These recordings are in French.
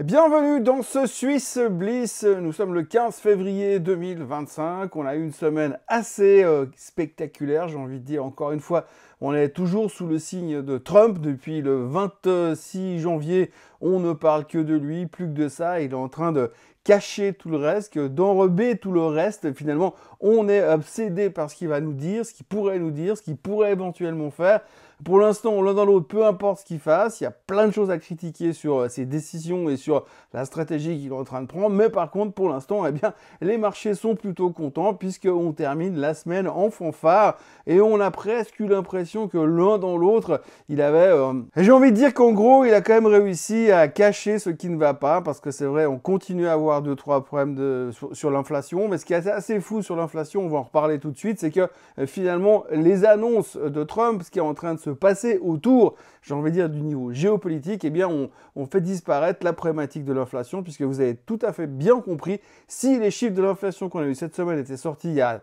Bienvenue dans ce Swiss Bliss. Nous sommes le 15 février 2025. On a eu une semaine assez spectaculaire, j'ai envie de dire. Encore une fois, on est toujours sous le signe de Trump. Depuis le 26 janvier, on ne parle que de lui. Plus que de ça, il est en train de cacher tout le reste, d'enrober tout le reste. Finalement, on est obsédé par ce qu'il va nous dire, ce qu'il pourrait nous dire, ce qu'il pourrait éventuellement faire. Pour l'instant, l'un dans l'autre, peu importe ce qu'il fasse, il y a plein de choses à critiquer sur ses décisions et sur la stratégie qu'il est en train de prendre. Mais par contre, pour l'instant, eh bien, les marchés sont plutôt contents puisqu'on termine la semaine en fanfare et on a presque eu l'impression que l'un dans l'autre, il avait... J'ai envie de dire qu'en gros, il a quand même réussi à cacher ce qui ne va pas parce que c'est vrai, on continue à avoir 2-3 problèmes sur l'inflation. Mais ce qui est assez fou sur l'inflation, on va en reparler tout de suite, c'est que finalement, les annonces de Trump, ce qui est en train de se passer autour, j'ai envie de dire, du niveau géopolitique, eh bien, on fait disparaître la problématique de l'inflation, puisque vous avez tout à fait bien compris, si les chiffres de l'inflation qu'on a eu cette semaine étaient sortis il y a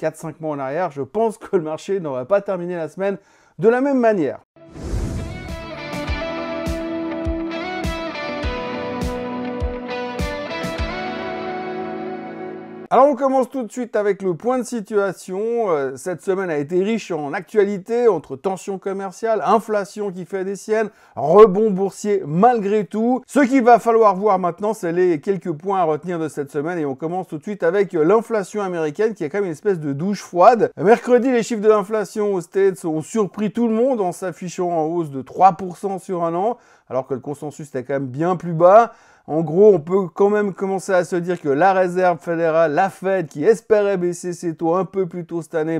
4-5 mois en arrière, je pense que le marché n'aurait pas terminé la semaine de la même manière. Alors on commence tout de suite avec le point de situation. Cette semaine a été riche en actualités, entre tensions commerciales, inflation qui fait des siennes, rebond boursier malgré tout. Ce qu'il va falloir voir maintenant, c'est les quelques points à retenir de cette semaine et on commence tout de suite avec l'inflation américaine qui est quand même une espèce de douche froide. Mercredi, les chiffres de l'inflation aux States ont surpris tout le monde en s'affichant en hausse de 3% sur un an, alors que le consensus était quand même bien plus bas. En gros, on peut quand même commencer à se dire que la Réserve fédérale, la Fed, qui espérait baisser ses taux un peu plus tôt cette année,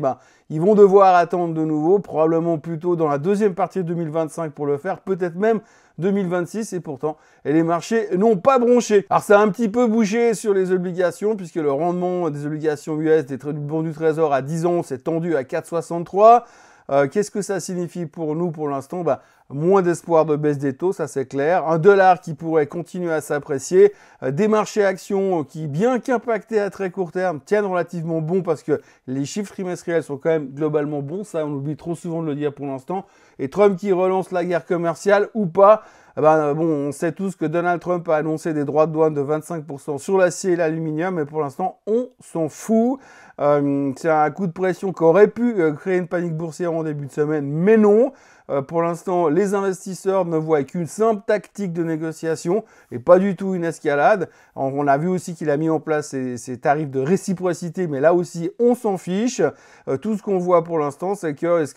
ils vont devoir attendre de nouveau, probablement plutôt dans la deuxième partie de 2025 pour le faire, peut-être même 2026, et pourtant, les marchés n'ont pas bronché. Alors, ça a un petit peu bougé sur les obligations, puisque le rendement des obligations US, des bons du Trésor à 10 ans, s'est tendu à 4,63. Qu'est-ce que ça signifie pour nous pour l'instant? Moins d'espoir de baisse des taux, ça c'est clair. Un dollar qui pourrait continuer à s'apprécier. Des marchés actions qui, bien qu'impactés à très court terme, tiennent relativement bon parce que les chiffres trimestriels sont quand même globalement bons. Ça, on oublie trop souvent de le dire pour l'instant. Et Trump qui relance la guerre commerciale ou pas. On sait tous que Donald Trump a annoncé des droits de douane de 25% sur l'acier et l'aluminium, mais pour l'instant, on s'en fout. C'est un coup de pression qui aurait pu créer une panique boursière en début de semaine, mais non. Pour l'instant, les investisseurs ne voient qu'une simple tactique de négociation et pas du tout une escalade. On a vu aussi qu'il a mis en place ses tarifs de réciprocité, mais là aussi, on s'en fiche. Tout ce qu'on voit pour l'instant, c'est que ce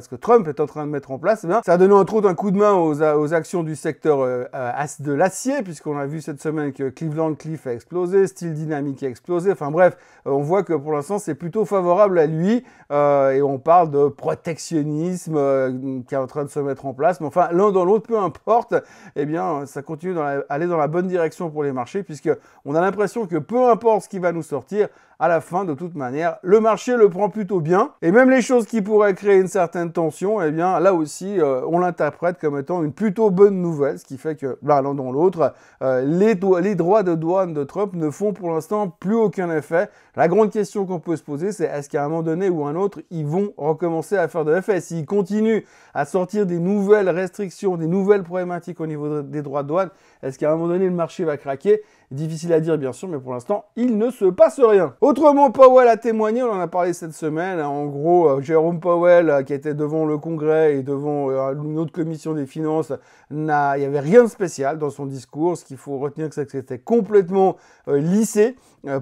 que Trump est en train de mettre en place, ça a donné entre autres un coup de main aux actions du secteur de l'acier, puisqu'on a vu cette semaine que Cleveland-Cliffs a explosé, Steel Dynamics a explosé. Enfin bref, on voit que pour l'instant, c'est plutôt favorable à lui. Et on parle de protectionnisme qui est en train de se mettre en place. Mais enfin, l'un dans l'autre, peu importe, eh bien, ça continue d'aller dans la bonne direction pour les marchés, puisque on a l'impression que peu importe ce qui va nous sortir, à la fin, de toute manière, le marché le prend plutôt bien. Et même les choses qui pourraient créer une certaine tension, eh bien, là aussi, on l'interprète comme étant une plutôt bonne nouvelle, ce qui fait que, l'un dans l'autre, les droits de douane de Trump ne font pour l'instant plus aucun effet. La grande question qu'on peut se poser, c'est est-ce qu'à un moment donné ou un autre, ils vont recommencer à faire de l'effet? S'ils continuent à sortir des nouvelles restrictions, des nouvelles problématiques au niveau des droits de douane, est-ce qu'à un moment donné, le marché va craquer? Difficile à dire, bien sûr, mais pour l'instant, il ne se passe rien. Autrement, Powell a témoigné, on en a parlé cette semaine. En gros, Jérôme Powell, qui était devant le Congrès et devant une autre commission des finances, il n'y avait rien de spécial dans son discours. Ce qu'il faut retenir, c'est que c'était complètement lissé.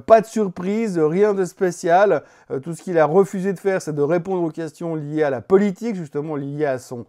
Pas de surprise, rien de spécial. Tout ce qu'il a refusé de faire, c'est de répondre aux questions liées à la politique, justement liées à son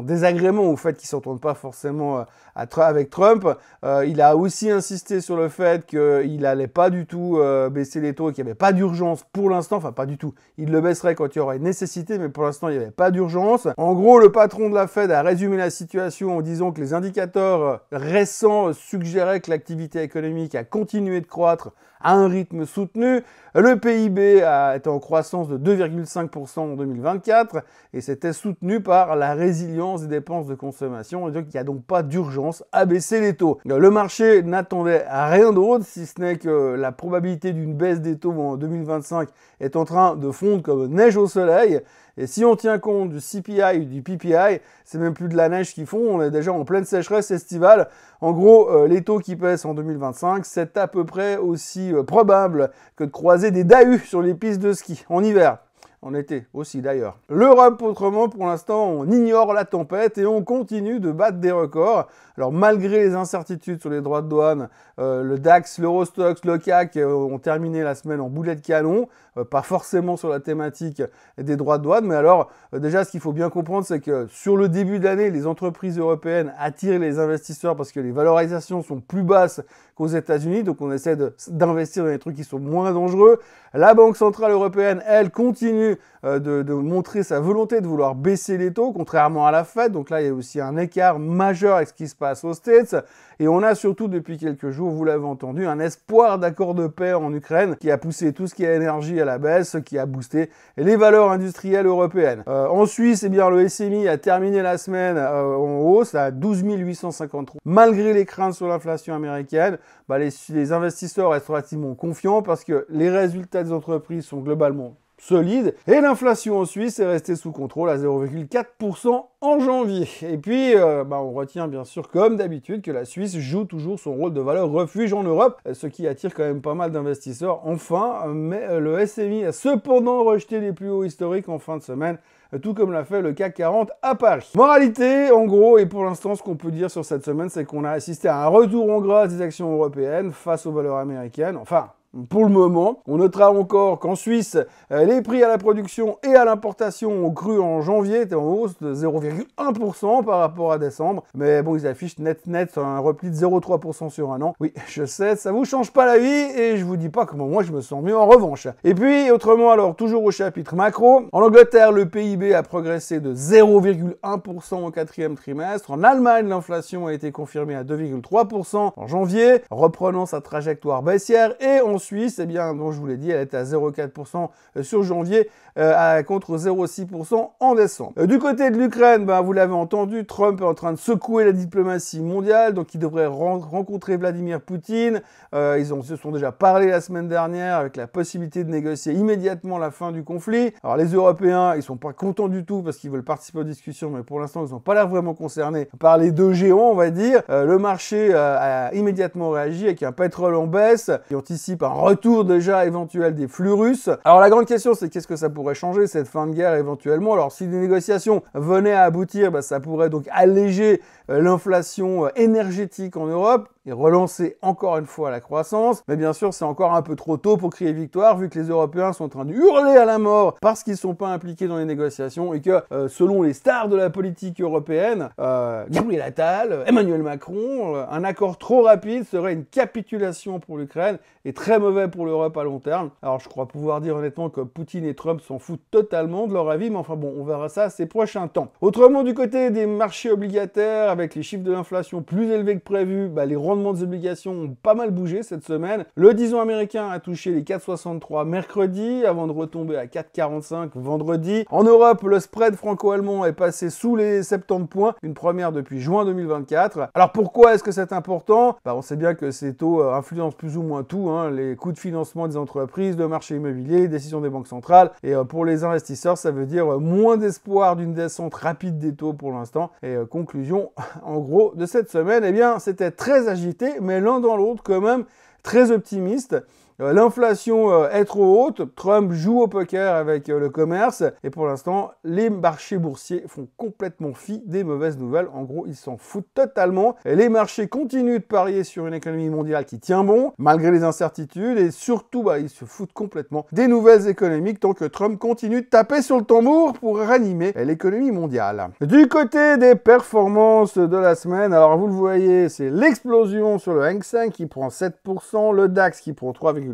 désagrément au fait qu'il ne s'entende pas forcément avec Trump. Il a aussi insisté sur le fait qu'il n'allait pas du tout baisser les taux et qu'il n'y avait pas d'urgence pour l'instant. Enfin, pas du tout. Il le baisserait quand il y aurait une nécessité, mais pour l'instant, il n'y avait pas d'urgence. En gros, le patron de la Fed a résumé la situation en disant que les indicateurs récents suggéraient que l'activité économique a continué de croître à un rythme soutenu. Le PIB a été en croissance de 2,5% en 2024 et c'était soutenu par la résilience résilience des dépenses de consommation, et donc il n'y a donc pas d'urgence à baisser les taux. Le marché n'attendait à rien d'autre, si ce n'est que la probabilité d'une baisse des taux en 2025 est en train de fondre comme neige au soleil. Et si on tient compte du CPI ou du PPI, c'est même plus de la neige qu'ils font, on est déjà en pleine sécheresse estivale. En gros, les taux qui pèsent en 2025, c'est à peu près aussi probable que de croiser des Dahus sur les pistes de ski en hiver. En été aussi d'ailleurs. L'Europe, autrement, pour l'instant, on ignore la tempête et on continue de battre des records. Alors malgré les incertitudes sur les droits de douane, le DAX, l'Eurostoxx, le CAC ont terminé la semaine en boulet de canon, pas forcément sur la thématique des droits de douane, mais alors déjà ce qu'il faut bien comprendre, c'est que sur le début de l'année, les entreprises européennes attirent les investisseurs parce que les valorisations sont plus basses qu'aux États-Unis, donc on essaie d'investir dans des trucs qui sont moins dangereux. La Banque Centrale Européenne, elle, continue de montrer sa volonté de vouloir baisser les taux, contrairement à la Fed. Donc là, il y a aussi un écart majeur avec ce qui se passe aux States. Et on a surtout, depuis quelques jours, vous l'avez entendu, un espoir d'accord de paix en Ukraine qui a poussé tout ce qui est énergie à la baisse, qui a boosté les valeurs industrielles européennes. En Suisse, eh bien, le SMI a terminé la semaine en hausse à 12 853. Malgré les craintes sur l'inflation américaine, les investisseurs restent relativement confiants parce que les résultats des entreprises sont globalement solide. Et l'inflation en Suisse est restée sous contrôle à 0,4% en janvier. Et puis, on retient bien sûr, comme d'habitude, que la Suisse joue toujours son rôle de valeur refuge en Europe, ce qui attire quand même pas mal d'investisseurs. Enfin, mais le SMI a cependant rejeté les plus hauts historiques en fin de semaine, tout comme l'a fait le CAC 40 à Paris. Moralité, en gros, et pour l'instant, ce qu'on peut dire sur cette semaine, c'est qu'on a assisté à un retour en grâce des actions européennes face aux valeurs américaines. Enfin, pour le moment, on notera encore qu'en Suisse, les prix à la production et à l'importation ont cru en janvier, étaient en hausse de 0,1% par rapport à décembre. Mais bon, ils affichent net un repli de 0,3% sur un an. Oui, je sais, ça vous change pas la vie et je vous dis pas comment moi je me sens mieux en revanche. Et puis, autrement alors, toujours au chapitre macro, en Angleterre, le PIB a progressé de 0,1% au quatrième trimestre. En Allemagne, l'inflation a été confirmée à 2,3% en janvier, reprenant sa trajectoire baissière. Et en Suisse, eh bien, dont je vous l'ai dit, elle est à 0,4% sur janvier contre 0,6% en décembre. Du côté de l'Ukraine, vous l'avez entendu, Trump est en train de secouer la diplomatie mondiale, donc il devrait rencontrer Vladimir Poutine. Ils se sont déjà parlé la semaine dernière avec la possibilité de négocier immédiatement la fin du conflit. Alors les Européens, ils sont pas contents du tout parce qu'ils veulent participer aux discussions, mais pour l'instant, ils n'ont pas l'air vraiment concernés par les deux géants, on va dire. Le marché a immédiatement réagi avec un pétrole en baisse qui anticipe un retour déjà éventuel des flux russes. Alors la grande question, c'est qu'est-ce que ça pourrait changer, cette fin de guerre éventuellement? Alors si des négociations venaient à aboutir, ça pourrait donc alléger l'inflation énergétique en Europe et relancer encore une fois la croissance. Mais bien sûr, c'est encore un peu trop tôt pour crier victoire, vu que les Européens sont en train de hurler à la mort parce qu'ils ne sont pas impliqués dans les négociations et que, selon les stars de la politique européenne, Gabriel Attal, Emmanuel Macron, un accord trop rapide serait une capitulation pour l'Ukraine et très mauvais pour l'Europe à long terme. Alors je crois pouvoir dire honnêtement que Poutine et Trump s'en foutent totalement de leur avis, mais enfin bon, on verra ça ces prochains temps. Autrement, du côté des marchés obligataires, avec les chiffres de l'inflation plus élevés que prévu, les rendements des obligations ont pas mal bougé cette semaine. Le 10 ans américain a touché les 4,63 mercredi, avant de retomber à 4,45 vendredi. En Europe, le spread franco-allemand est passé sous les 70 points, une première depuis juin 2024. Alors pourquoi est-ce que c'est important? On sait bien que ces taux influencent plus ou moins tout, les coûts de financement des entreprises, le marché immobilier, les décisions des banques centrales. Et pour les investisseurs, ça veut dire moins d'espoir d'une descente rapide des taux pour l'instant. Et conclusion, en gros, de cette semaine, eh bien, c'était très agité, mais l'un dans l'autre quand même très optimiste. L'inflation est trop haute, Trump joue au poker avec le commerce, et pour l'instant, les marchés boursiers font complètement fi des mauvaises nouvelles. En gros, ils s'en foutent totalement. Et les marchés continuent de parier sur une économie mondiale qui tient bon, malgré les incertitudes, et surtout, ils se foutent complètement des nouvelles économiques tant que Trump continue de taper sur le tambour pour ranimer l'économie mondiale. Du côté des performances de la semaine, alors vous le voyez, c'est l'explosion sur le Hang Seng qui prend 7%, le DAX qui prend 3,33%,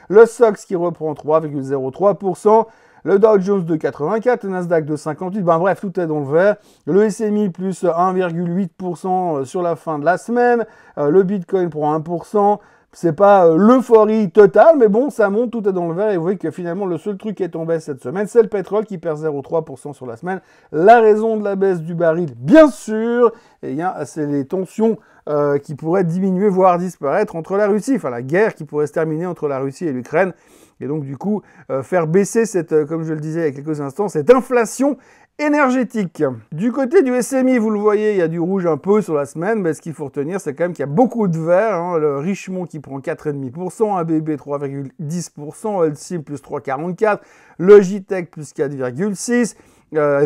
le SOX qui reprend 3,03%, le Dow Jones de 84, le Nasdaq de 58, bref, tout est dans le vert. Le SMI plus 1,8% sur la fin de la semaine, le Bitcoin prend 1%, c'est pas l'euphorie totale, mais bon, ça monte, tout est dans le vert, et vous voyez que finalement, le seul truc qui est en baisse cette semaine, c'est le pétrole qui perd 0,3% sur la semaine. La raison de la baisse du baril, bien sûr, c'est les tensions qui pourraient diminuer, voire disparaître entre la Russie, enfin la guerre qui pourrait se terminer entre la Russie et l'Ukraine, et donc du coup, faire baisser cette, comme je le disais il y a quelques instants, cette inflation énergétique. Du côté du SMI, vous le voyez, il y a du rouge un peu sur la semaine, mais ce qu'il faut retenir, c'est quand même qu'il y a beaucoup de vert, hein. Le Richemont qui prend 4,5%, ABB 3,10%, Holcim plus 3,44%, Logitech plus 4,6%,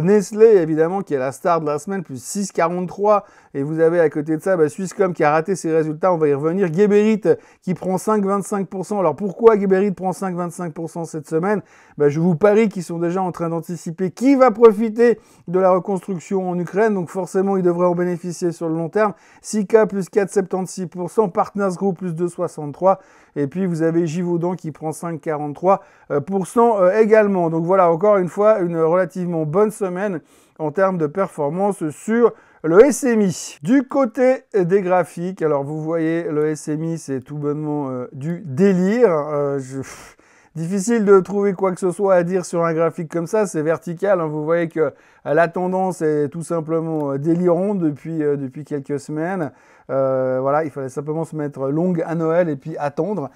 Nestlé, évidemment, qui est la star de la semaine, plus 6,43. Et vous avez à côté de ça Swisscom qui a raté ses résultats, on va y revenir. Geberit qui prend 5,25%. Alors pourquoi Geberit prend 5,25% cette semaine? Je vous parie qu'ils sont déjà en train d'anticiper qui va profiter de la reconstruction en Ukraine. Donc forcément, ils devraient en bénéficier sur le long terme. Sika plus 4,76%, Partners Group plus 2,63%. Et puis vous avez Givaudan qui prend 5,43% également. Donc voilà, encore une fois, une relativement bonne semaine en termes de performance sur le SMI. Du côté des graphiques, alors vous voyez, le SMI, c'est tout bonnement du délire. Difficile de trouver quoi que ce soit à dire sur un graphique comme ça, c'est vertical, hein. Vous voyez que la tendance est tout simplement délirante depuis quelques semaines. Voilà, il fallait simplement se mettre longue à Noël et puis attendre.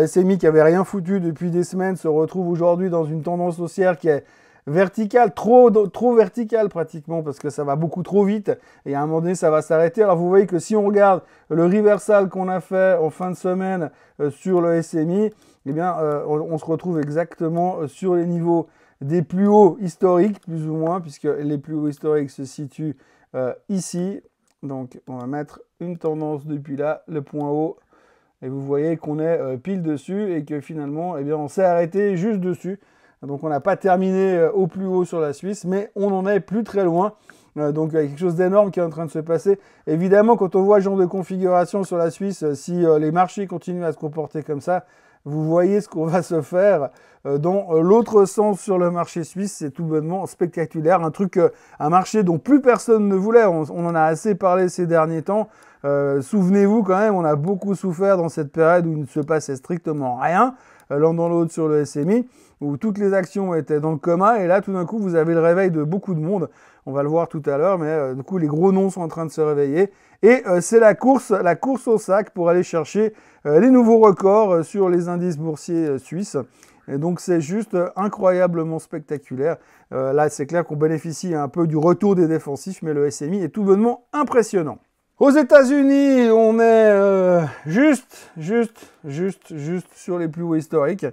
SMI qui avait rien foutu depuis des semaines se retrouve aujourd'hui dans une tendance haussière qui est verticale, trop verticale pratiquement, parce que ça va beaucoup trop vite, et à un moment donné, ça va s'arrêter. Alors vous voyez que si on regarde le reversal qu'on a fait en fin de semaine sur le SMI, eh bien, on se retrouve exactement sur les niveaux des plus hauts historiques, plus ou moins, puisque les plus hauts historiques se situent ici. Donc, on va mettre une tendance depuis là, le point haut, et vous voyez qu'on est pile dessus, et que finalement, eh bien, on s'est arrêté juste dessus. Donc on n'a pas terminé au plus haut sur la Suisse, mais on en est plus très loin. Donc il y a quelque chose d'énorme qui est en train de se passer. Évidemment, quand on voit ce genre de configuration sur la Suisse, si les marchés continuent à se comporter comme ça, vous voyez ce qu'on va se faire dans l'autre sens sur le marché suisse. C'est tout bonnement spectaculaire. Un marché dont plus personne ne voulait. On en a assez parlé ces derniers temps. Souvenez-vous quand même, on a beaucoup souffert dans cette période où il ne se passait strictement rien, l'un dans l'autre sur le SMI, où toutes les actions étaient dans le coma, et là tout d'un coup vous avez le réveil de beaucoup de monde. On va le voir tout à l'heure, mais du coup les gros noms sont en train de se réveiller, et c'est la course au sac pour aller chercher les nouveaux records sur les indices boursiers suisses. Et donc c'est juste incroyablement spectaculaire. Là c'est clair qu'on bénéficie un peu du retour des défensifs, mais le SMI est tout bonnement impressionnant. Aux États-Unis, on est juste sur les plus hauts historiques.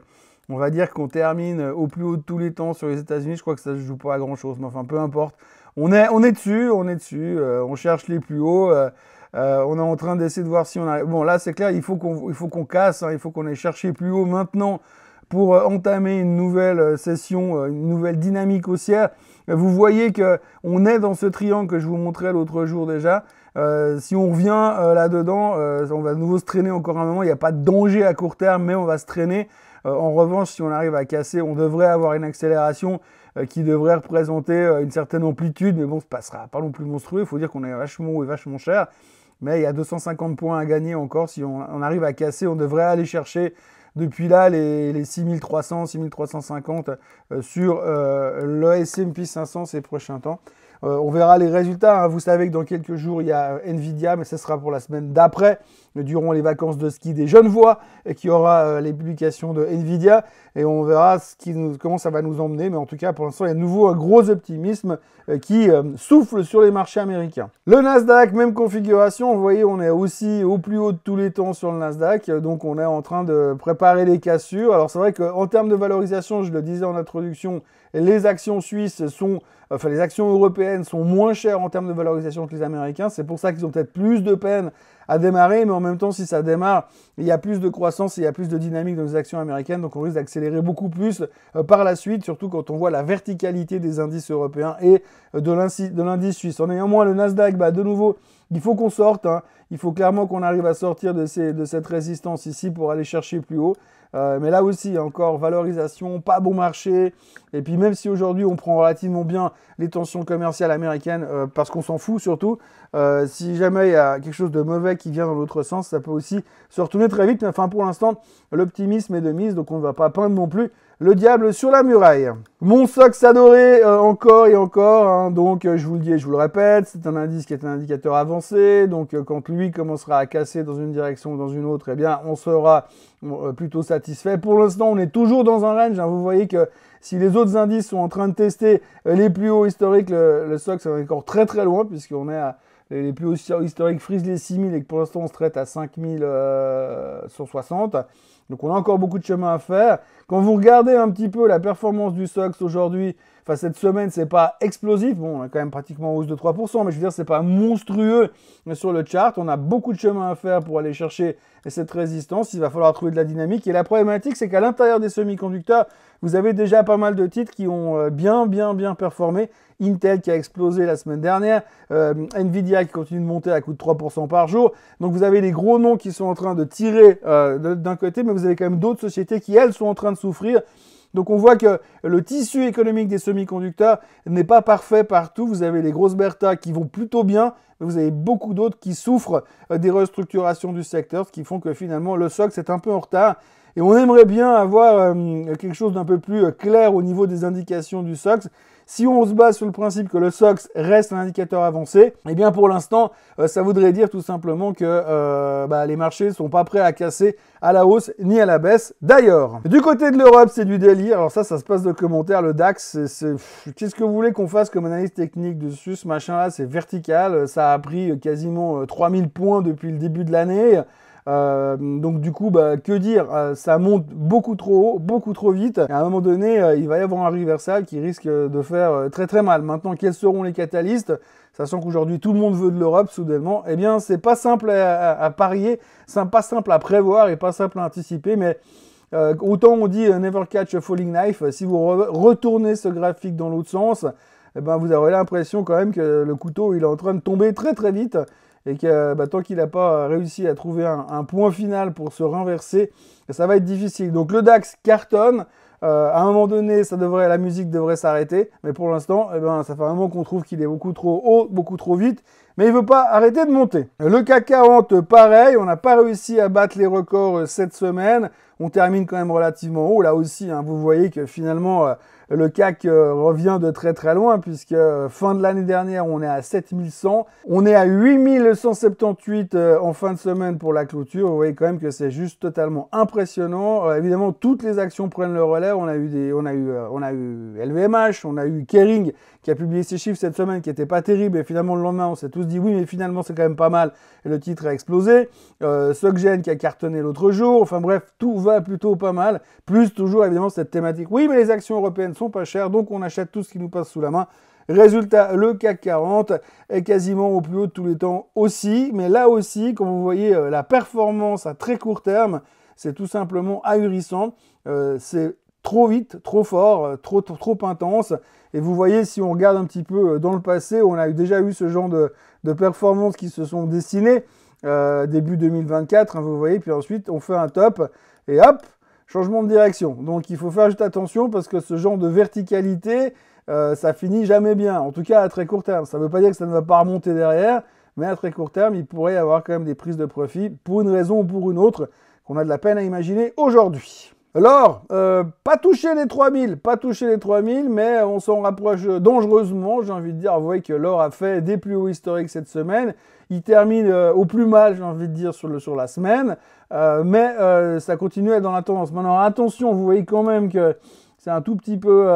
On va dire qu'on termine au plus haut de tous les temps sur les États-Unis. Je crois que ça ne se joue pas à grand-chose, mais enfin, peu importe. On est dessus. On cherche les plus hauts. On est en train d'essayer de voir si on arrive. Bon, là, c'est clair, il faut qu'on casse. Il faut qu'on aille chercher plus haut maintenant pour entamer une nouvelle session, une nouvelle dynamique haussière. Vous voyez qu'on est dans ce triangle que je vous montrais l'autre jour déjà. Si on revient là-dedans, on va de nouveau se traîner encore un moment. Il n'y a pas de danger à court terme, mais on va se traîner. En revanche, si on arrive à casser, on devrait avoir une accélération qui devrait représenter une certaine amplitude. Mais bon, ce ne sera pas non plus monstrueux. Il faut dire qu'on est vachement haut et vachement cher. Mais il y a 250 points à gagner encore. Si on arrive à casser, on devrait aller chercher depuis là les 6300, 6350 sur le S&P 500 ces prochains temps. On verra les résultats, hein. Vous savez que dans quelques jours, il y a Nvidia, mais ce sera pour la semaine d'après, durant les vacances de ski des Genevois, et qu'il y aura les publications de Nvidia. Et on verra comment ça va nous emmener. Mais en tout cas, pour l'instant, il y a de nouveau un gros optimisme qui souffle sur les marchés américains. Le Nasdaq, même configuration. Vous voyez, on est aussi au plus haut de tous les temps sur le Nasdaq. Donc, on est en train de préparer les cassures. Alors, c'est vrai qu'en termes de valorisation, je le disais en introduction, les actions suisses les actions européennes sont moins chères en termes de valorisation que les Américains. C'est pour ça qu'ils ont peut-être plus de peine à démarrer, mais en même temps, si ça démarre, il y a plus de croissance et il y a plus de dynamique dans les actions américaines, donc on risque d'accélérer beaucoup plus par la suite, surtout quand on voit la verticalité des indices européens et de l'indice suisse. En ayant moins le Nasdaq, de nouveau, il faut qu'on sorte, hein. Il faut clairement qu'on arrive à sortir de cette résistance ici pour aller chercher plus haut. Mais là aussi, encore valorisation, pas bon marché. Et puis même si aujourd'hui on prend relativement bien les tensions commerciales américaines, parce qu'on s'en fout surtout, si jamais il y a quelque chose de mauvais intérêt qui vient dans l'autre sens, ça peut aussi se retourner très vite. Mais enfin, pour l'instant, l'optimisme est de mise, donc on ne va pas peindre non plus le diable sur la muraille. Mon SOX adoré, encore et encore, hein, donc je vous le dis et je vous le répète, c'est un indice qui est un indicateur avancé, donc quand lui commencera à casser dans une direction ou dans une autre, eh bien on sera plutôt satisfait. Pour l'instant, on est toujours dans un range, hein, vous voyez que si les autres indices sont en train de tester les plus hauts historiques, le SOX est encore très très loin, puisqu'on est à les plus hauts historiques frisent les 6000 et que pour l'instant on se traite à 5160. Donc on a encore beaucoup de chemin à faire. Quand vous regardez un petit peu la performance du SOX aujourd'hui, enfin cette semaine, c'est pas explosif. Bon, on a quand même pratiquement en hausse de 3%, mais je veux dire, c'est pas monstrueux sur le chart. On a beaucoup de chemin à faire pour aller chercher cette résistance. Il va falloir trouver de la dynamique. Et la problématique, c'est qu'à l'intérieur des semi-conducteurs, vous avez déjà pas mal de titres qui ont bien performé. Intel qui a explosé la semaine dernière, Nvidia qui continue de monter à coup de 3% par jour. Donc vous avez les gros noms qui sont en train de tirer d'un côté, mais vous avez quand même d'autres sociétés qui, elles, sont en train de souffrir. Donc on voit que le tissu économique des semi-conducteurs n'est pas parfait partout. Vous avez les grosses Bertha qui vont plutôt bien, mais vous avez beaucoup d'autres qui souffrent des restructurations du secteur, ce qui font que finalement le SOX est un peu en retard. Et on aimerait bien avoir quelque chose d'un peu plus clair au niveau des indications du SOX. Si on se base sur le principe que le SOX reste un indicateur avancé, eh bien pour l'instant, ça voudrait dire tout simplement que les marchés ne sont pas prêts à casser à la hausse ni à la baisse. D'ailleurs, du côté de l'Europe, c'est du délire. Alors ça se passe de commentaires. Le DAX, qu'est-ce que vous voulez qu'on fasse comme analyse technique dessus? Ce machin-là, c'est vertical. Ça a pris quasiment 3000 points depuis le début de l'année. Donc du coup, que dire, ça monte beaucoup trop haut, beaucoup trop vite. Et à un moment donné, il va y avoir un reversal qui risque de faire très très mal. Maintenant, quels seront les catalystes? Sachant qu'aujourd'hui tout le monde veut de l'Europe soudainement, eh bien c'est pas simple à parier, c'est pas simple à prévoir et pas simple à anticiper, mais autant on dit never catch a falling knife, si vous retournez ce graphique dans l'autre sens, eh ben vous aurez l'impression quand même que le couteau il est en train de tomber très très vite. Et que tant qu'il n'a pas réussi à trouver un point final pour se renverser, ça va être difficile. Donc le DAX cartonne, à un moment donné, la musique devrait s'arrêter, mais pour l'instant, ça fait un moment qu'on trouve qu'il est beaucoup trop haut, beaucoup trop vite, mais il ne veut pas arrêter de monter. Le CAC 40, pareil, on n'a pas réussi à battre les records cette semaine, on termine quand même relativement haut, là aussi, hein, vous voyez que finalement, le CAC revient de très très loin, puisque fin de l'année dernière, on est à 7100. On est à 8178 en fin de semaine pour la clôture. Vous voyez quand même que c'est juste totalement impressionnant. Évidemment, toutes les actions prennent le relais. On a eu LVMH, on a eu Kering qui a publié ses chiffres cette semaine qui n'étaient pas terribles. Et finalement, le lendemain, on s'est tous dit oui, mais finalement, c'est quand même pas mal. Et le titre a explosé. SocGen qui a cartonné l'autre jour. Enfin bref, tout va plutôt pas mal. Plus toujours, évidemment, cette thématique. Oui, mais les actions européennes sont pas chères, donc on achète tout ce qui nous passe sous la main. Résultat, le CAC 40 est quasiment au plus haut de tous les temps aussi, mais là aussi, comme vous voyez, la performance à très court terme, c'est tout simplement ahurissant. C'est trop vite, trop fort, trop intense. Et vous voyez, si on regarde un petit peu dans le passé, on a déjà eu ce genre de performances qui se sont dessinées début 2024, hein, vous voyez, puis ensuite on fait un top et hop, changement de direction. Donc il faut faire juste attention parce que ce genre de verticalité, ça finit jamais bien. En tout cas à très court terme. Ça ne veut pas dire que ça ne va pas remonter derrière, mais à très court terme, il pourrait y avoir quand même des prises de profit pour une raison ou pour une autre qu'on a de la peine à imaginer aujourd'hui. Alors, pas toucher les 3000, mais on s'en rapproche dangereusement, j'ai envie de dire. Vous voyez que l'or a fait des plus hauts historiques cette semaine. Il termine au plus mal, j'ai envie de dire, sur la semaine. Mais ça continue à être dans la tendance. Maintenant, attention, vous voyez quand même que c'est un tout petit peu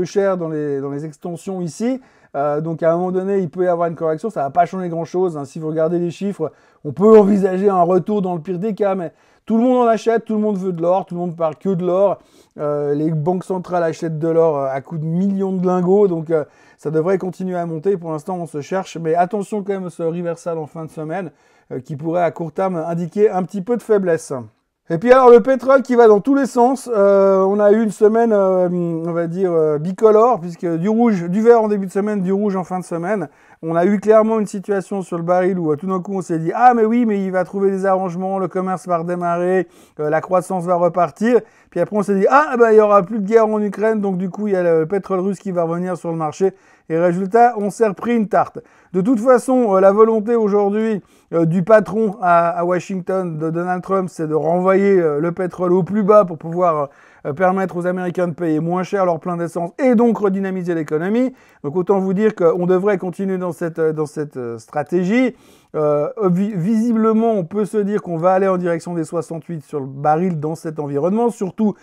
cher dans les extensions ici. Donc à un moment donné, il peut y avoir une correction. Ça ne va pas changer grand-chose. Hein. Si vous regardez les chiffres, on peut envisager un retour dans le pire des cas, mais tout le monde en achète, tout le monde veut de l'or, tout le monde parle que de l'or. Les banques centrales achètent de l'or à coups de millions de lingots, donc ça devrait continuer à monter. Pour l'instant, on se cherche, mais attention quand même à ce reversal en fin de semaine qui pourrait à court terme indiquer un petit peu de faiblesse. Et puis alors le pétrole qui va dans tous les sens, on a eu une semaine, on va dire, bicolore, puisque du vert en début de semaine, du rouge en fin de semaine. On a eu clairement une situation sur le baril où tout d'un coup on s'est dit « Ah mais oui, mais il va trouver des arrangements, le commerce va redémarrer, la croissance va repartir. » Puis après on s'est dit « Ah ben il y aura plus de guerre en Ukraine, donc du coup il y a le pétrole russe qui va revenir sur le marché. » Et résultat, on s'est repris une tarte. De toute façon, la volonté aujourd'hui du patron à Washington, de Donald Trump, c'est de renvoyer le pétrole au plus bas pour pouvoir permettre aux Américains de payer moins cher leur plein d'essence et donc redynamiser l'économie. Donc autant vous dire qu'on devrait continuer dans cette stratégie. Visiblement, on peut se dire qu'on va aller en direction des 68 sur le baril dans cet environnement, surtout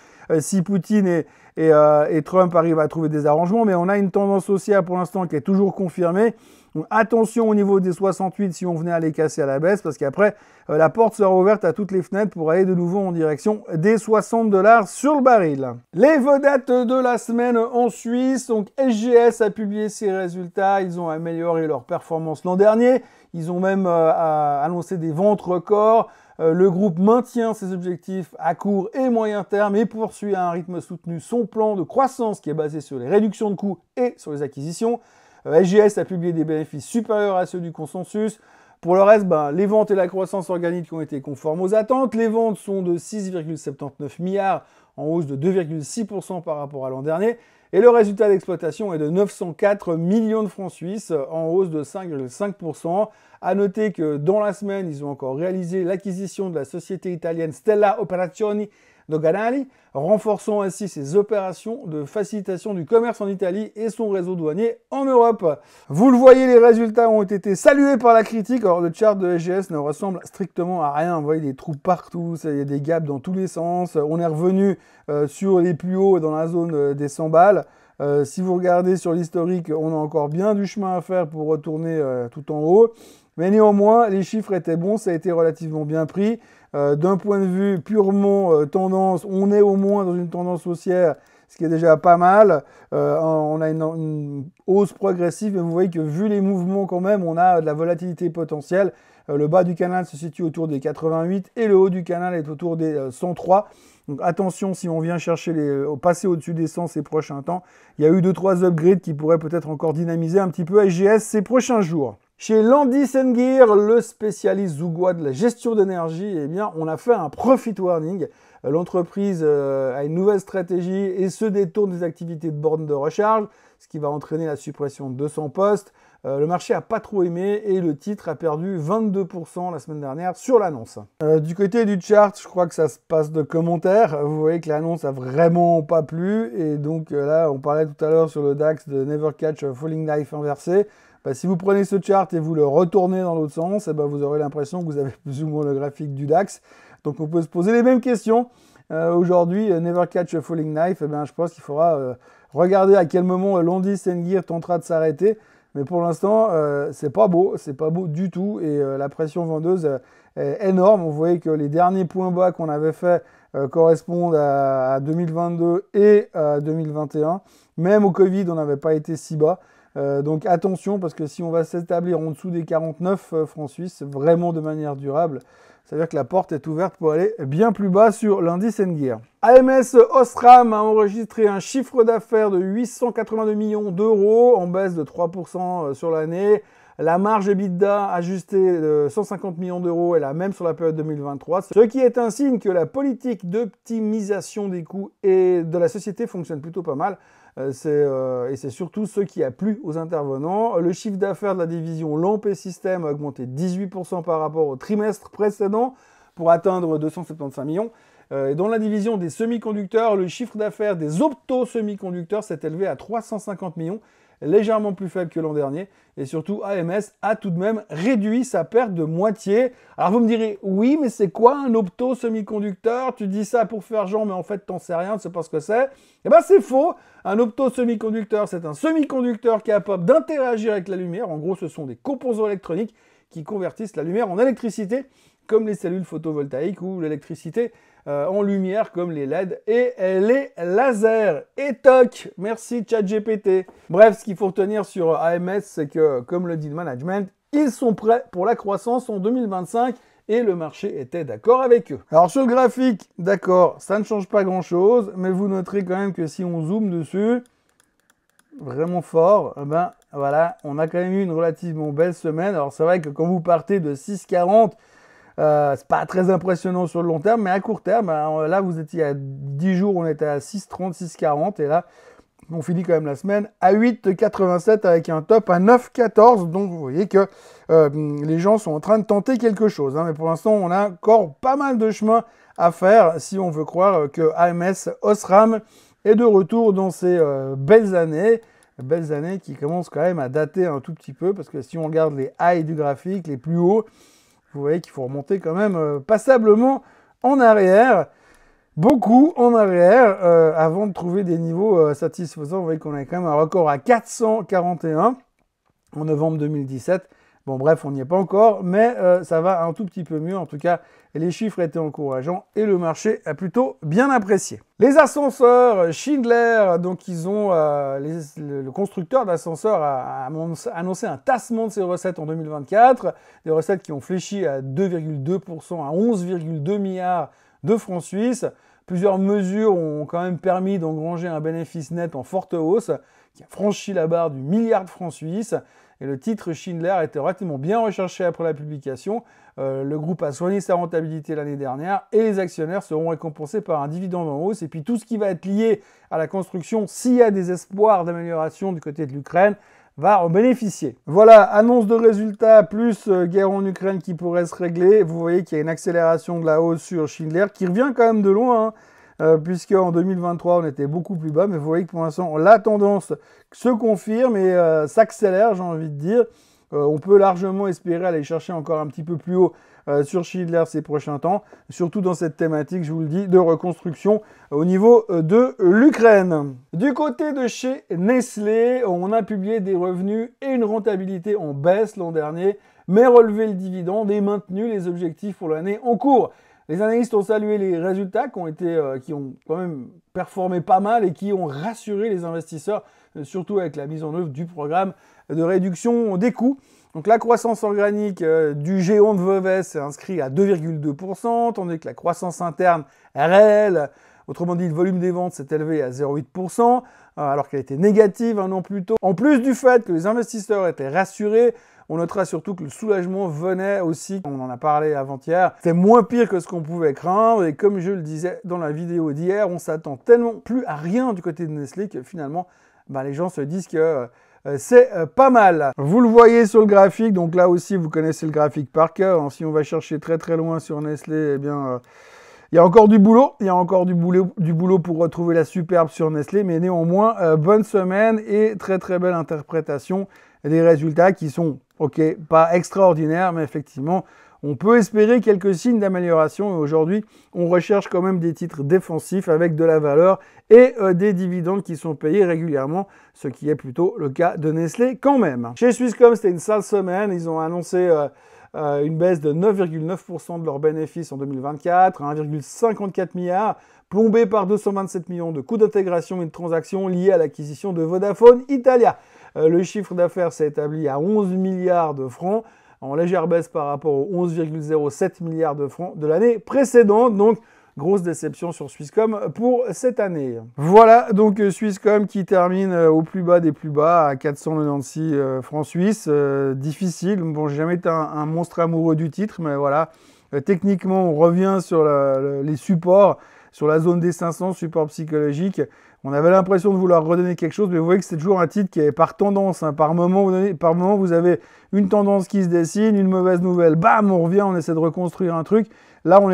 si Poutine et Trump arrivent à trouver des arrangements, mais on a une tendance haussière pour l'instant qui est toujours confirmée. Donc, attention au niveau des 68 si on venait à les casser à la baisse, parce qu'après, la porte sera ouverte à toutes les fenêtres pour aller de nouveau en direction des 60 $ sur le baril. Les vedettes de la semaine en Suisse, donc SGS a publié ses résultats, ils ont amélioré leur performance l'an dernier, ils ont même annoncé des ventes records. Le groupe maintient ses objectifs à court et moyen terme et poursuit à un rythme soutenu son plan de croissance qui est basé sur les réductions de coûts et sur les acquisitions. SGS a publié des bénéfices supérieurs à ceux du consensus. Pour le reste, les ventes et la croissance organique ont été conformes aux attentes. Les ventes sont de 6,79 milliards en hausse de 2,6% par rapport à l'an dernier. Et le résultat d'exploitation est de 904 millions de francs suisses en hausse de 5,5%. À noter que dans la semaine, ils ont encore réalisé l'acquisition de la société italienne Stella Operazioni Doganali, renforçant ainsi ses opérations de facilitation du commerce en Italie et son réseau douanier en Europe. Vous le voyez, les résultats ont été salués par la critique. Alors le chart de SGS ne ressemble strictement à rien. Vous voyez des trous partout, il y a des gaps dans tous les sens. On est revenu sur les plus hauts dans la zone des 100 balles. Si vous regardez sur l'historique, on a encore bien du chemin à faire pour retourner tout en haut. Mais néanmoins, les chiffres étaient bons, ça a été relativement bien pris. D'un point de vue purement tendance, on est au moins dans une tendance haussière, ce qui est déjà pas mal. On a une hausse progressive, mais vous voyez que vu les mouvements quand même, on a de la volatilité potentielle. Le bas du canal se situe autour des 88 et le haut du canal est autour des 103. Donc attention si on vient chercher passer au-dessus des 100 ces prochains temps. Il y a eu 2-3 upgrades qui pourraient peut-être encore dynamiser un petit peu SGS ces prochains jours. Chez Landis+Gyr, le spécialiste zougois de la gestion d'énergie, eh bien, on a fait un profit warning. L'entreprise a une nouvelle stratégie et se détourne des activités de bornes de recharge, ce qui va entraîner la suppression de 200 postes. Le marché n'a pas trop aimé et le titre a perdu 22% la semaine dernière sur l'annonce. Du côté du chart, je crois que ça se passe de commentaires. Vous voyez que l'annonce a vraiment pas plu et donc là, on parlait tout à l'heure sur le DAX de Never Catch a Falling Knife inversé. Si vous prenez ce chart et vous le retournez dans l'autre sens, vous aurez l'impression que vous avez plus ou moins le graphique du DAX. Donc on peut se poser les mêmes questions. Aujourd'hui, Never Catch a Falling Knife, je pense qu'il faudra regarder à quel moment Landis+Gyr tentera de s'arrêter. Mais pour l'instant, c'est pas beau du tout. Et la pression vendeuse est énorme. Vous voyez que les derniers points bas qu'on avait fait correspondent à 2022 et 2021. Même au Covid, on n'avait pas été si bas. Donc attention, parce que si on va s'établir en dessous des 49 francs suisses, vraiment de manière durable, ça veut dire que la porte est ouverte pour aller bien plus bas sur Landis+Gyr. AMS Osram a enregistré un chiffre d'affaires de 882 millions d'euros, en baisse de 3% sur l'année. La marge EBITDA ajustée de 150 millions d'euros est la même sur la période 2023, ce qui est un signe que la politique d'optimisation des coûts et de la société fonctionne plutôt pas mal. Et c'est surtout ce qui a plu aux intervenants. Le chiffre d'affaires de la division Lampe et Systèmes a augmenté 18% par rapport au trimestre précédent pour atteindre 275 millions. Et dans la division des semi-conducteurs, le chiffre d'affaires des opto-semi-conducteurs s'est élevé à 350 millions, légèrement plus faible que l'an dernier. Et surtout, AMS a tout de même réduit sa perte de moitié. Alors vous me direz, oui, mais c'est quoi un opto-semi-conducteur? Tu dis ça pour faire genre, mais en fait, t'en sais rien, tu sais pas ce que c'est. Eh ben, c'est faux. Un opto-semi-conducteur, c'est un semi-conducteur qui est capable d'interagir avec la lumière. En gros, ce sont des composants électroniques qui convertissent la lumière en électricité, comme les cellules photovoltaïques ou l'électricité en lumière comme les LED et les lasers. Et toc, merci ChatGPT. Bref, ce qu'il faut retenir sur AMS, c'est que, comme le dit le management, ils sont prêts pour la croissance en 2025 et le marché était d'accord avec eux. Alors sur le graphique, d'accord, ça ne change pas grand-chose, mais vous noterez quand même que si on zoome dessus, vraiment fort, voilà, on a quand même eu une relativement belle semaine. Alors c'est vrai que quand vous partez de 6,40, c'est pas très impressionnant sur le long terme, mais à court terme, là vous étiez à 10 jours, on était à 6,30, 6,40, et là On finit quand même la semaine à 8,87 avec un top à 9,14. Donc vous voyez que les gens sont en train de tenter quelque chose. Hein, mais pour l'instant, on a encore pas mal de chemin à faire si on veut croire que AMS Osram est de retour dans ces belles années qui commencent quand même à dater un tout petit peu, parce que si on regarde les highs du graphique, les plus hauts, vous voyez qu'il faut remonter quand même passablement en arrière. Beaucoup en arrière avant de trouver des niveaux satisfaisants. Vous voyez qu'on a quand même un record à 441 en novembre 2017. Bon bref, on n'y est pas encore, mais ça va un tout petit peu mieux. En tout cas, les chiffres étaient encourageants et le marché a plutôt bien apprécié. Les ascenseurs Schindler, donc ils ont le constructeur d'ascenseurs a annoncé un tassement de ses recettes en 2024, des recettes qui ont fléchi à 2,2% à 11,2 milliards de francs suisses. Plusieurs mesures ont quand même permis d'engranger un bénéfice net en forte hausse, qui a franchi la barre du milliard de francs suisses. Et le titre Schindler a été relativement bien recherché après la publication. Le groupe a soigné sa rentabilité l'année dernière et les actionnaires seront récompensés par un dividende en hausse. Et puis tout ce qui va être lié à la construction, s'il y a des espoirs d'amélioration du côté de l'Ukraine, va en bénéficier. Voilà, annonce de résultats plus guerre en Ukraine qui pourrait se régler. Vous voyez qu'il y a une accélération de la hausse sur Schindler qui revient quand même de loin, puisque en 2023 on était beaucoup plus bas, mais vous voyez que pour l'instant la tendance se confirme et s'accélère, j'ai envie de dire. On peut largement espérer aller chercher encore un petit peu plus haut sur Schindler ces prochains temps, surtout dans cette thématique, je vous le dis, de reconstruction au niveau de l'Ukraine. Du côté de chez Nestlé, on a publié des revenus et une rentabilité en baisse l'an dernier, mais relevé le dividende et maintenu les objectifs pour l'année en cours. Les analystes ont salué les résultats qui ont quand même performé pas mal et qui ont rassuré les investisseurs, surtout avec la mise en œuvre du programme de réduction des coûts. Donc la croissance organique du géant de Vevey s'est inscrite à 2,2%, tandis que la croissance interne réelle, autrement dit le volume des ventes, s'est élevé à 0,8%, alors qu'elle était négative un an plus tôt. En plus du fait que les investisseurs étaient rassurés, on notera surtout que le soulagement venait aussi, on en a parlé avant-hier, c'est moins pire que ce qu'on pouvait craindre, et comme je le disais dans la vidéo d'hier, on s'attend tellement plus à rien du côté de Nestlé que finalement, les gens se disent que c'est pas mal. Vous le voyez sur le graphique, donc là aussi vous connaissez le graphique par cœur. Si on va chercher très très loin sur Nestlé, eh bien il y a encore du boulot. Il y a encore du boulot pour retrouver la superbe sur Nestlé, mais néanmoins bonne semaine et très très belle interprétation des résultats qui sont pas extraordinaires, mais effectivement on peut espérer quelques signes d'amélioration. Et aujourd'hui, on recherche quand même des titres défensifs avec de la valeur et des dividendes qui sont payés régulièrement, ce qui est plutôt le cas de Nestlé quand même. Chez Swisscom, c'était une sale semaine. Ils ont annoncé une baisse de 9,9% de leurs bénéfices en 2024, à 1,54 milliard, plombé par 227 millions de coûts d'intégration et de transactions liés à l'acquisition de Vodafone Italia. Le chiffre d'affaires s'est établi à 11 milliards de francs, en légère baisse par rapport aux 11,07 milliards de francs de l'année précédente. Donc, grosse déception sur Swisscom pour cette année. Voilà, donc Swisscom qui termine au plus bas des plus bas à 496 francs suisses. Difficile. Bon, j'ai jamais été un monstre amoureux du titre, mais voilà. Techniquement, on revient sur les supports, sur la zone des 500, support psychologique. On avait l'impression de vouloir redonner quelque chose, mais vous voyez que c'est toujours un titre qui est par tendance. Par moment, vous avez une tendance qui se dessine, une mauvaise nouvelle, bam, on revient, on essaie de reconstruire un truc. Là, on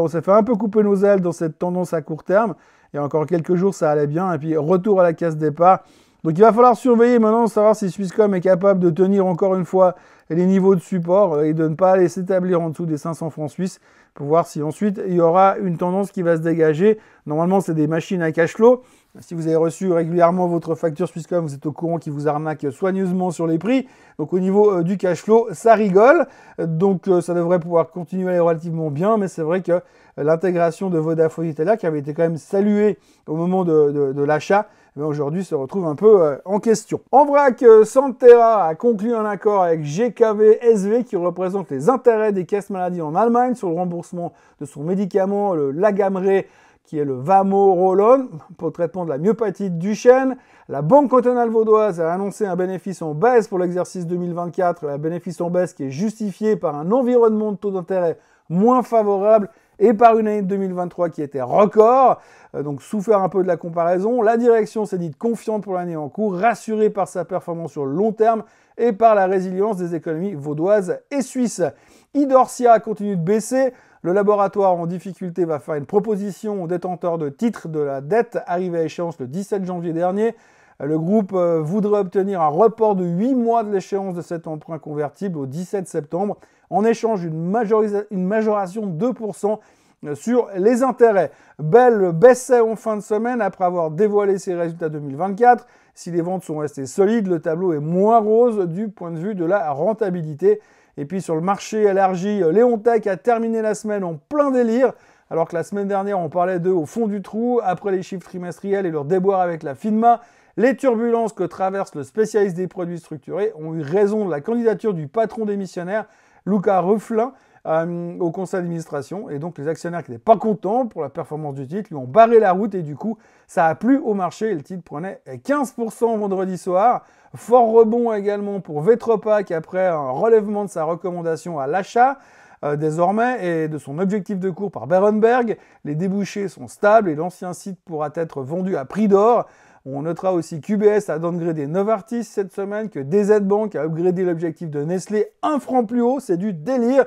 s'est fait un peu couper nos ailes dans cette tendance à court terme. Il y a encore quelques jours, ça allait bien. Et puis, retour à la case départ. Donc, il va falloir surveiller maintenant, savoir si Swisscom est capable de tenir encore une fois les niveaux de support et de ne pas aller s'établir en dessous des 500 francs suisses pour voir si ensuite il y aura une tendance qui va se dégager. Normalement, c'est des machines à cash flow. Si vous avez reçu régulièrement votre facture Swisscom, vous êtes au courant qu'ils vous arnaquent soigneusement sur les prix. Donc au niveau du cash flow, ça rigole. Donc ça devrait pouvoir continuer à aller relativement bien. Mais c'est vrai que l'intégration de Vodafone Italia, qui avait été quand même saluée au moment de l'achat, aujourd'hui se retrouve un peu en question. En vrac, Santhera a conclu un accord avec GKV SV qui représente les intérêts des caisses maladies en Allemagne sur le remboursement de son médicament, le Lagamree, qui est le Vamorolone, pour le traitement de la myopathie du chêne. La Banque cantonale vaudoise a annoncé un bénéfice en baisse pour l'exercice 2024, un bénéfice en baisse qui est justifié par un environnement de taux d'intérêt moins favorable et par une année 2023 qui était record. Donc souffert un peu de la comparaison, la direction s'est dite confiante pour l'année en cours, rassurée par sa performance sur le long terme et par la résilience des économies vaudoises et suisses. Idorsia continue de baisser. Le laboratoire en difficulté va faire une proposition aux détenteurs de titres de la dette arrivée à échéance le 17 janvier dernier. Le groupe voudrait obtenir un report de 8 mois de l'échéance de cet emprunt convertible au 17 septembre en échange d'une majoration de 2% sur les intérêts. Bell baissait en fin de semaine après avoir dévoilé ses résultats 2024. Si les ventes sont restées solides, le tableau est moins rose du point de vue de la rentabilité. Et puis sur le marché élargi, Leonteq a terminé la semaine en plein délire, alors que la semaine dernière on parlait d'eux au fond du trou, après les chiffres trimestriels et leur déboire avec la FINMA. Les turbulences que traverse le spécialiste des produits structurés ont eu raison de la candidature du patron démissionnaire, Luca Rufflin, au conseil d'administration. Et donc les actionnaires qui n'étaient pas contents pour la performance du titre lui ont barré la route et du coup ça a plu au marché et le titre prenait 15% vendredi soir. Fort rebond également pour Vetropack après un relèvement de sa recommandation à l'achat désormais et de son objectif de cours par Berenberg. Les débouchés sont stables et l'ancien site pourra être vendu à prix d'or. On notera aussi qu'UBS a downgradé Novartis cette semaine, que DZ Bank a upgradé l'objectif de Nestlé 1 franc plus haut, c'est du délire.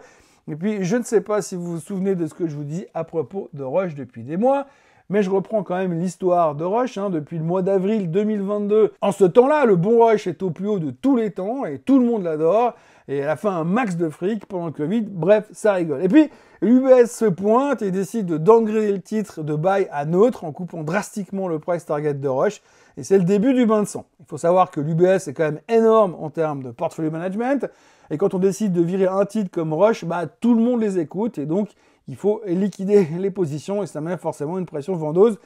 Et puis, je ne sais pas si vous vous souvenez de ce que je vous dis à propos de Roche depuis des mois, mais je reprends quand même l'histoire de Roche, depuis le mois d'avril 2022. En ce temps-là, le bon Roche est au plus haut de tous les temps, et tout le monde l'adore, et elle a fait un max de fric pendant le Covid, bref, ça rigole. Et puis, l'UBS se pointe et décide de downgrader le titre de buy à neutre en coupant drastiquement le price target de Roche, et c'est le début du bain de sang. Il faut savoir que l'UBS est quand même énorme en termes de portfolio management, et quand on décide de virer un titre comme Roche, tout le monde les écoute, et donc il faut liquider les positions, et ça met forcément une pression vendeuse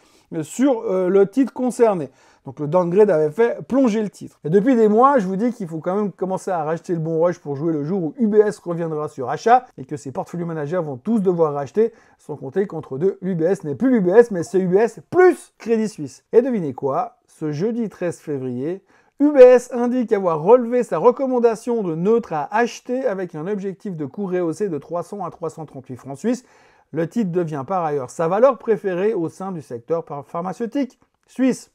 sur le titre concerné. Donc le downgrade avait fait plonger le titre. Et depuis des mois, je vous dis qu'il faut quand même commencer à racheter le bon Roche pour jouer le jour où UBS reviendra sur achat, et que ses portfolio managers vont tous devoir racheter, sans compter qu'entre deux, l'UBS n'est plus l'UBS, mais c'est UBS plus Crédit Suisse. Et devinez quoi, ce jeudi 13 février, UBS indique avoir relevé sa recommandation de neutre à acheter avec un objectif de cours rehaussé de 300 à 338 francs suisses. Le titre devient par ailleurs sa valeur préférée au sein du secteur pharmaceutique suisse.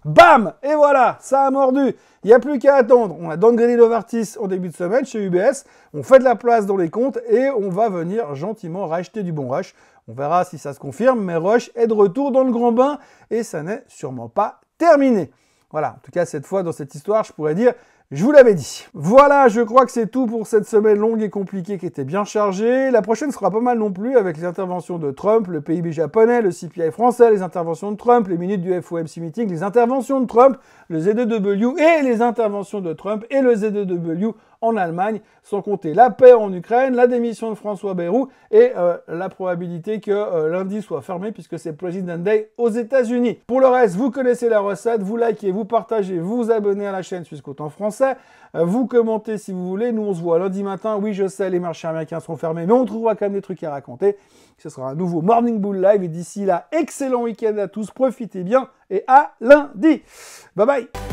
Bam! Et voilà, ça a mordu. Il n'y a plus qu'à attendre. On a downgradé Novartis en début de semaine chez UBS. On fait de la place dans les comptes et on va venir gentiment racheter du bon Roche. On verra si ça se confirme, mais Roche est de retour dans le grand bain et ça n'est sûrement pas terminé. Voilà, en tout cas, cette fois, dans cette histoire, je pourrais dire, je vous l'avais dit. Voilà, je crois que c'est tout pour cette semaine longue et compliquée qui était bien chargée. La prochaine sera pas mal non plus, avec les interventions de Trump, le PIB japonais, le CPI français, les interventions de Trump, les minutes du FOMC meeting, les interventions de Trump, le Z2W et les interventions de Trump et le Z2W en Allemagne, sans compter la paix en Ukraine, la démission de François Bayrou et la probabilité que lundi soit fermé puisque c'est President Day aux États-Unis. Pour le reste, vous connaissez la recette, vous likez, vous partagez, vous vous abonnez à la chaîne Suisse Côte en français, vous commentez si vous voulez. Nous, on se voit lundi matin. Oui, je sais, les marchés américains seront fermés, mais on trouvera quand même des trucs à raconter. Ce sera un nouveau Morning Bull Live et d'ici là, excellent week-end à tous, profitez bien et à lundi. Bye bye.